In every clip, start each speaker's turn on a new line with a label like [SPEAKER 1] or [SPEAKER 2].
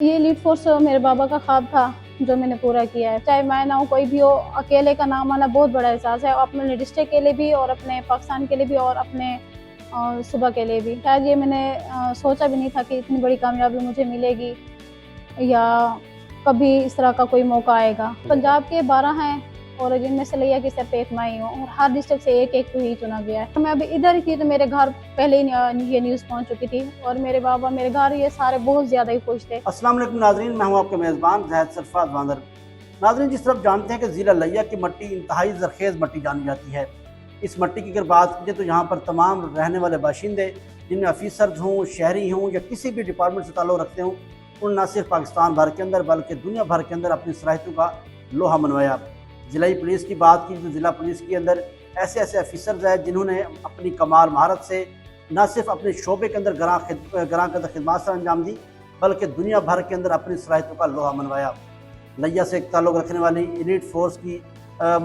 [SPEAKER 1] ये lead force मेरे बाबा का ख्वाब था जो मैंने पूरा किया है। चाहे मैं ना हूँ, कोई भी हो, अकेले का नाम आना बहुत बड़ा एहसास है, अपने डिस्ट्रिक्ट के लिए भी और अपने पाकिस्तान के लिए भी और अपने सूबा के लिए भी। शायद ये मैंने सोचा भी नहीं था कि इतनी बड़ी कामयाबी मुझे मिलेगी या कभी इस तरह का कोई मौका आएगा। पंजाब के 12 हैं और जिनमें से लिया कि सिर्फ एक मैं ही हूँ और हर डिस्ट्रिक्ट से एक एक ही चुना गया है। मैं अभी इधर ही थी तो मेरे घर पहले ही ये न्यूज़ पहुँच चुकी थी और मेरे बाबा, मेरे घर ये सारे बहुत ज़्यादा ही खुश थे।
[SPEAKER 2] अस्सलाम वालेकुम नाज़रीन, मैं हूं आपके मेज़बान ज़ाहिद सरफराज वांदर। नाज़रीन, जिस तरफ जानते हैं कि ज़िला लैया की मट्टी इंतहाई ज़रखेज़ मट्टी जानी जाती है। इस मट्टी की अगर बात करें तो यहाँ पर तमाम रहने वाले बाशिंदे, जिनमें ऑफिसर्स हों, शहरी हों या किसी भी डिपार्टमेंट से ताल्लुक़ रखते हों, उन्होंने न सिर्फ पाकिस्तान भर के अंदर बल्कि दुनिया भर के अंदर अपनी सलाहियतों का लोहा मनवाया। ज़िला पुलिस की बात की तो ज़िला पुलिस के अंदर ऐसे ऐसे ऑफिसर्स हैं जिन्होंने अपनी कमाल महारत से न सिर्फ अपने शोबे के अंदर गरां कदर खिदमत सर अंजाम दी, बल्कि दुनिया भर के अंदर अपनी सलाहियतों का लोहा मनवाया। लैया से ताल्लुक़ रखने वाली एलीट फोर्स की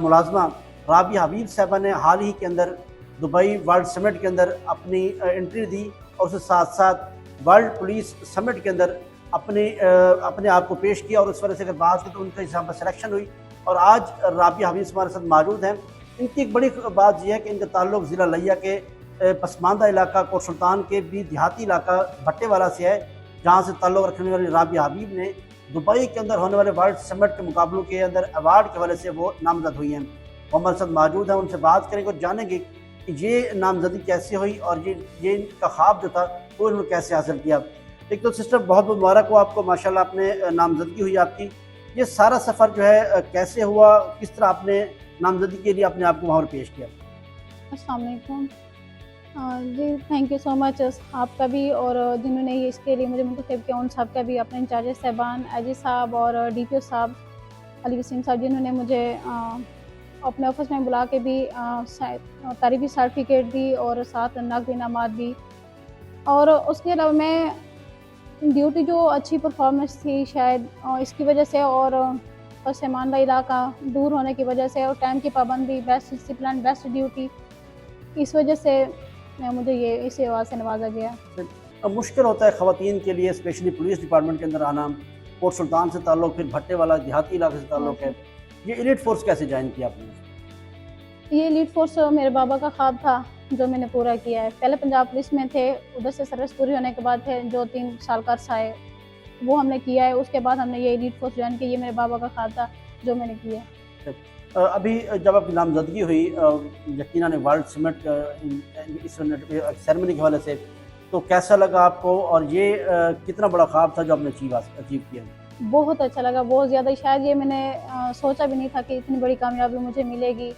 [SPEAKER 2] मुलाजमा राबिया हबीब साहबा ने हाल ही के अंदर दुबई वर्ल्ड समिट के अंदर अपनी एंट्री दी और उसके साथ साथ वर्ल्ड पुलिस समिट के अंदर अपने आप को पेश किया और उस वजह से अगर बात करें तो उनका यहाँ पर सिलेक्शन हुई और आज राबिया हबीब हमारे साथ मौजूद हैं। इनकी एक बड़ी बात यह है कि इनका ताल्लुक़ ज़िला लैया के पसमानदा इलाका कोट सुल्तान के भी देहाती इलाका भट्टेवाला से है, जहाँ से ताल्लुक़ रखने वाली राबिया हबीब ने दुबई के अंदर होने वाले वर्ल्ड समिट के मुकाबलों के अंदर अवार्ड के हवाले से वो नामजद हुई हैं। वो हमारे साथ मौजूद हैं, उनसे बात करेंगे और जानेंगे कि ये नामजदी कैसे हुई और ये इनका ख्वाब जो था वो इन्होंने कैसे हासिल किया। एक तो सिस्टर, बहुत बहुत मुबारक हो आपको, माशाल्लाह आपने नामजदगी हुई आपकी। ये सारा सफ़र जो है कैसे हुआ, किस तरह आपने नामजदगी के लिए अपने आप को वहाँ पर पेश किया?
[SPEAKER 1] अस्सलाम वालेकुम। जी, थैंक यू सो मच आपका भी और जिन्होंने ये इसके लिए मुझे मुंतखब किया उन सब का भी, अपने इंचार्ज साहबान अजी साहब और DPO साहब अली वसीम साहब, जिन्होंने मुझे अपने ऑफिस में बुला के भी तारीफ़ी सर्टिफिकेट दी और साथ नकद इनामात दी। और उसके अलावा मैं ड्यूटी जो अच्छी परफॉर्मेंस थी शायद इसकी वजह से और पसमानदा इलाका दूर होने की वजह से और टाइम की पाबंदी, बेस्ट डिसिप्लिन, बेस्ट ड्यूटी, इस वजह से मुझे ये इस अवार्ड से नवाजा गया।
[SPEAKER 2] अब मुश्किल होता है ख़वातीन के लिए, स्पेशली पुलिस डिपार्टमेंट के अंदर आना। कोट सुल्तान से ताल्लुक़, फिर भट्टेवाला देहाती इलाके से ताल्लुक़ है। ये एलीट फोर्स कैसे ज्वाइन किया आपने?
[SPEAKER 1] ये एलीट फोर्स मेरे बाबा का ख्वाब था जो मैंने पूरा किया है। पहले पंजाब पुलिस में थे, उधर से सर्विस पूरी होने के बाद थे जो 3 साल का अरसा है वो हमने किया है। उसके बाद हमने ये एलीट फोर्स ज्वाइन की। ये मेरे बाबा का ख्वाब था जो मैंने किया।
[SPEAKER 2] अभी जब आपकी नामजदगी हुई यकीनन वर्ल्ड समिट इस सेरेमनी के हवाले से, तो कैसा लगा आपको और ये कितना बड़ा ख्वाब था जो आपने अचीव किया?
[SPEAKER 1] बहुत अच्छा लगा, बहुत ज़्यादा। शायद ये मैंने सोचा भी नहीं था कि इतनी बड़ी कामयाबी मुझे मिलेगी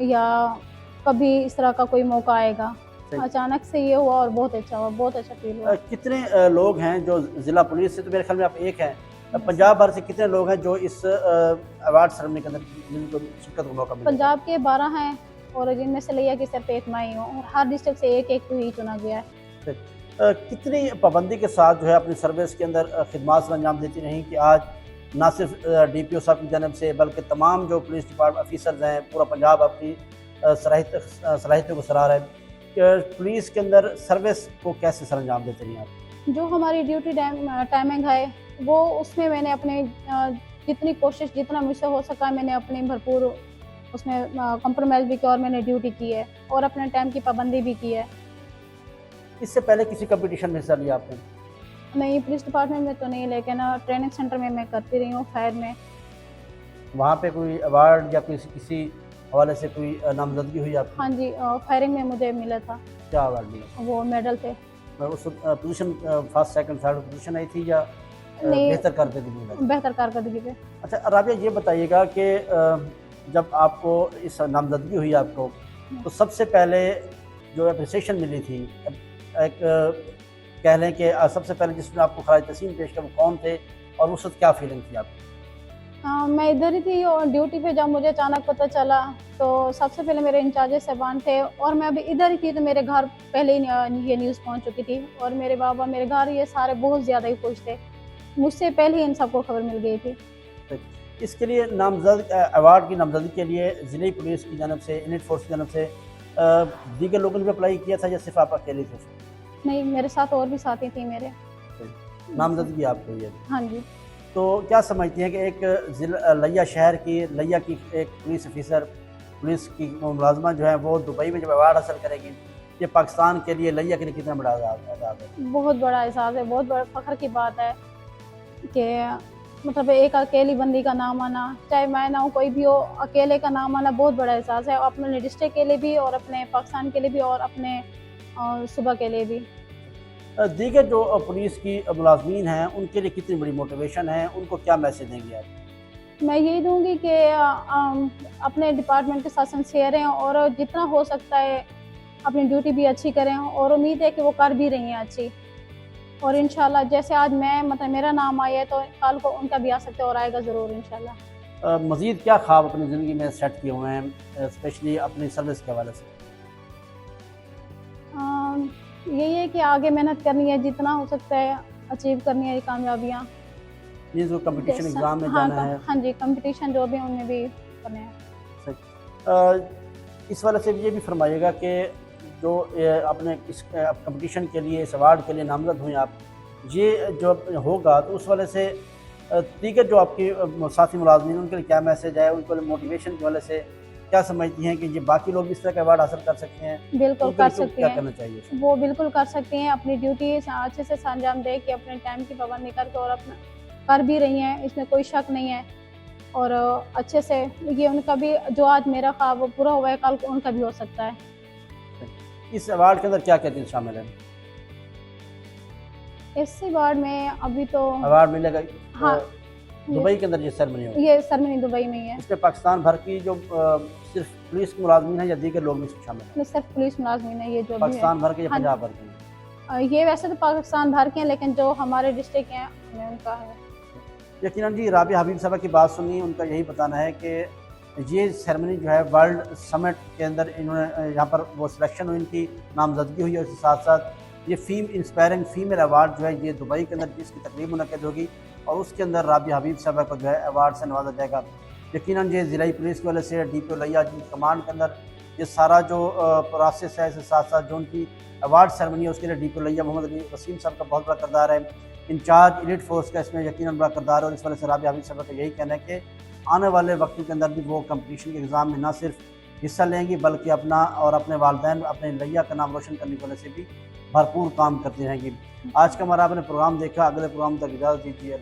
[SPEAKER 1] या कभी इस तरह का कोई मौका आएगा। अचानक से ये हुआ और बहुत अच्छा हुआ, बहुत अच्छा फील हुआ।
[SPEAKER 2] कितने लोग हैं जो ज़िला पुलिस से, तो मेरे ख्याल में आप एक हैं, पंजाब भर से कितने लोग हैं जो इस अवार्ड सेरेमनी के अंदर जिनको शिरकत का मौका मिला?
[SPEAKER 1] पंजाब के 12 हैं और जिनमें से लिया कि सिर्फ एक मैं ही हूँ और हर डिस्ट्रिक्ट से एक एक ही चुना गया है।
[SPEAKER 2] कितनी पाबंदी के साथ जो है अपनी सर्विस के अंदर खिदमत अंजाम देती रहीं कि आज ना सिर्फ DPO साहब की जानब से बल्कि तमाम जो पुलिस डिपार्टमेंट ऑफिसर्स हैं, पूरा पंजाब अपनी सलाहियतों को सराह रहा है। पुलिस के अंदर सर्विस को कैसे सर अंजाम देते रही आप?
[SPEAKER 1] जो हमारी ड्यूटी टाइमिंग है वो उसमें मैंने अपने जितनी कोशिश, जितना मुझसे हो सका मैंने अपनी भरपूर उसमें कंप्रोमाइज़ भी किया और मैंने ड्यूटी की है और अपने टाइम की पाबंदी भी की है।
[SPEAKER 2] इससे पहले किसी कंपटीशन में हिस्सा लिया आपने?
[SPEAKER 1] नहीं, पुलिस डिपार्टमेंट में तो नहीं, लेकिन ट्रेनिंग सेंटर में मैं करती रही हूँ, फायर में।
[SPEAKER 2] वहाँ पे कोई अवार्ड या किसी हवाले से कोई नामजदगी हुई आपकी?
[SPEAKER 1] हाँ जी, फायरिंग में मुझे मिला था।
[SPEAKER 2] क्या अवार्ड मिला?
[SPEAKER 1] वो मेडल थे।
[SPEAKER 2] उस position first second third position आई थी या
[SPEAKER 1] नहीं,
[SPEAKER 2] बेहतर कारकर्दगी मिला?
[SPEAKER 1] बेहतर कारकर्दगी पे।
[SPEAKER 2] अच्छा राबिया, ये बताइएगा कि जब आपको इस नामजदगी हुई आपको, तो सबसे पहले जो अप्रिसिएशन मिली थी, एक कह लें कि सबसे पहले जिसने आपको खराज तहसीन पेश किया वो कौन थे और उस वक्त क्या फीलिंग थी आपकी?
[SPEAKER 1] मैं इधर ही थी और ड्यूटी पे जब मुझे अचानक पता चला तो सबसे पहले मेरे इंचार्ज साहबान थे और मैं अभी इधर ही थी तो मेरे घर पहले ही ये न्यूज़ पहुंच चुकी थी और मेरे बाबा, मेरे घर ये सारे बहुत ज़्यादा ही खुश थे। मुझसे पहले ही इन सबको खबर मिल गई थी।
[SPEAKER 2] इसके लिए अवार्ड की नामजदगी के लिए ज़िले पुलिस की जानब से, एलीट फोर्स की जानब से दीगर लोगों ने भी अप्लाई किया था या सिर्फ आप अकेले थे?
[SPEAKER 1] नहीं, मेरे साथ और भी साथी थी मेरे।
[SPEAKER 2] नामजदगी आपको हुई है।
[SPEAKER 1] हाँ जी।
[SPEAKER 2] तो क्या समझती हैं कि एक ज़िला लिया शहर की लिया की एक पुलिस ऑफिसर, पुलिस की मुलाजमा जो है वो दुबई में जब अवार्ड हासिल करेगी, ये पाकिस्तान के लिए, लिया के लिए कितना बड़ा एजाज़ है?
[SPEAKER 1] बहुत बड़ा एहसास है, बहुत बड़ा फ़ख्र की बात है कि मतलब एक अकेली बंदी का नाम आना, चाहे मैं ना हूँ कोई भी हो, अकेले का नाम आना बहुत बड़ा एहसास है, अपने डिस्ट्रिक्ट के लिए भी और अपने पाकिस्तान के लिए भी और अपने सूबा के लिए भी।
[SPEAKER 2] दीगर जो पुलिस की मुलाजमीन हैं उनके लिए कितनी बड़ी मोटिवेशन है, उनको क्या मैसेज देंगे आप?
[SPEAKER 1] मैं यही दूँगी कि अपने डिपार्टमेंट के साथ सिंसियर रहें और जितना हो सकता है अपनी ड्यूटी भी अच्छी करें और उम्मीद है कि वो कर भी रही हैं अच्छी। और इंशाल्लाह जैसे आज मैं मतलब मेरा नाम आया है तो कल को उनका भी आ सकता है और आएगा ज़रूर इंशाल्लाह।
[SPEAKER 2] मज़ीद क्या ख्वाब अपनी ज़िंदगी में सेट किए हुए हैं, स्पेशली अपनी सर्विस के हवाले से?
[SPEAKER 1] यही है कि आगे मेहनत करनी है, जितना हो सकता है अचीव करनी है कामयाबियाँ।
[SPEAKER 2] ये जो कंपटीशन एग्ज़ाम में
[SPEAKER 1] हाँ,
[SPEAKER 2] जाना है,
[SPEAKER 1] हाँ जी, कंपटीशन जो भी उनमें भी करने हैं।
[SPEAKER 2] इस वाले से ये भी फरमाइएगा कि जो आपने इस कंपटीशन के लिए, इस अवार्ड के लिए नामज़द हुए आप, ये जो होगा तो उस वाले से दीगर जो आपकी साथी मुलाज़मीन उनके लिए क्या मैसेज है, उनको मोटिवेशन के वाले से क्या समझती हैं कि ये बाकी लोग भी इस तरह का अवार्ड हासिल कर सकते हैं?
[SPEAKER 1] बिल्कुल
[SPEAKER 2] उनके
[SPEAKER 1] कर
[SPEAKER 2] लिए
[SPEAKER 1] सकते
[SPEAKER 2] क्या
[SPEAKER 1] हैं,
[SPEAKER 2] करना चाहिए?
[SPEAKER 1] वो बिल्कुल कर सकती हैं, अपनी ड्यूटी अच्छे से अंजाम दे के अपने टाइम की पाबंदी करके और अपना कर भी रही हैं, इसमें कोई शक नहीं है। और अच्छे से ये उनका भी जो आज मेरा ख्वाब पूरा हुआ है, कल को उनका भी हो सकता है।
[SPEAKER 2] इस अवार्ड के अंदर क्या-क्या चीज़ शामिल है?
[SPEAKER 1] इस अवार्ड में अभी तो
[SPEAKER 2] अवार्ड मिलेगा
[SPEAKER 1] हाँ,
[SPEAKER 2] दुबई के अंदर ये सेरेमनी होगी।
[SPEAKER 1] ये सेरेमनी दुबई में ही है।
[SPEAKER 2] इसमें पाकिस्तान भर की जो सिर्फ पुलिस के मुलाज़मीन हैं या दीगर लोग भी शामिल हैं?
[SPEAKER 1] नहीं, सिर्फ पुलिस मुलाजमीन है ये जो भी है।
[SPEAKER 2] पाकिस्तान भर के या
[SPEAKER 1] हाँ जी।
[SPEAKER 2] पंजाब भर के हैं?
[SPEAKER 1] ये वैसे तो पाकिस्तान भर के हैं, लेकिन जो हमारे डिस्ट्रिक्ट हैं उनमें उनका है।
[SPEAKER 2] यकीनन जी, राबिया हबीब साहबा की बात सुनी, उनका यही बताना है कि ये सेरेमनी जो है वर्ल्ड समिट के अंदर इन्होंने यहाँ पर वो सिलेक्शन हुई, इनकी नामजदगी हुई और इसके साथ साथ ये इंस्पायरिंग फीमेल अवार्ड जो है ये दुबई के अंदर जिसकी तकरीब मुनक़्क़िद होगी और उसके अंदर राबिया हबीब साहबा को जो है अवार्ड से नवाजा जाएगा। यकीनन ये ज़िला पुलिस की वजह से DPO लिया जी कमांड के अंदर ये सारा जो प्रोसेस है, इसके साथ साथ जो उनकी अवार्ड सेरेमनी है उसके लिए DPO लिया मोहम्मद अली वसीम साहब का बहुत बड़ा किरदार है। इंचार्ज एलीट फोर्स का इसमें यकीनन बड़ा किरदार है और इस वजह से राबिया हबीब साहबा का यही कहना है कि आने वाले वक्त के अंदर भी वो कंपटीशन के एग्ज़ाम में ना सिर्फ हिस्सा लेंगी बल्कि अपना और अपने वालिदैन, अपने लिया का नाम रोशन करने की वजह से भी भरपूर काम करती रहेंगी। आज का हमारा आपने प्रोग्राम देखा, अगले प्रोग्राम तक इजाज़त दीजिए।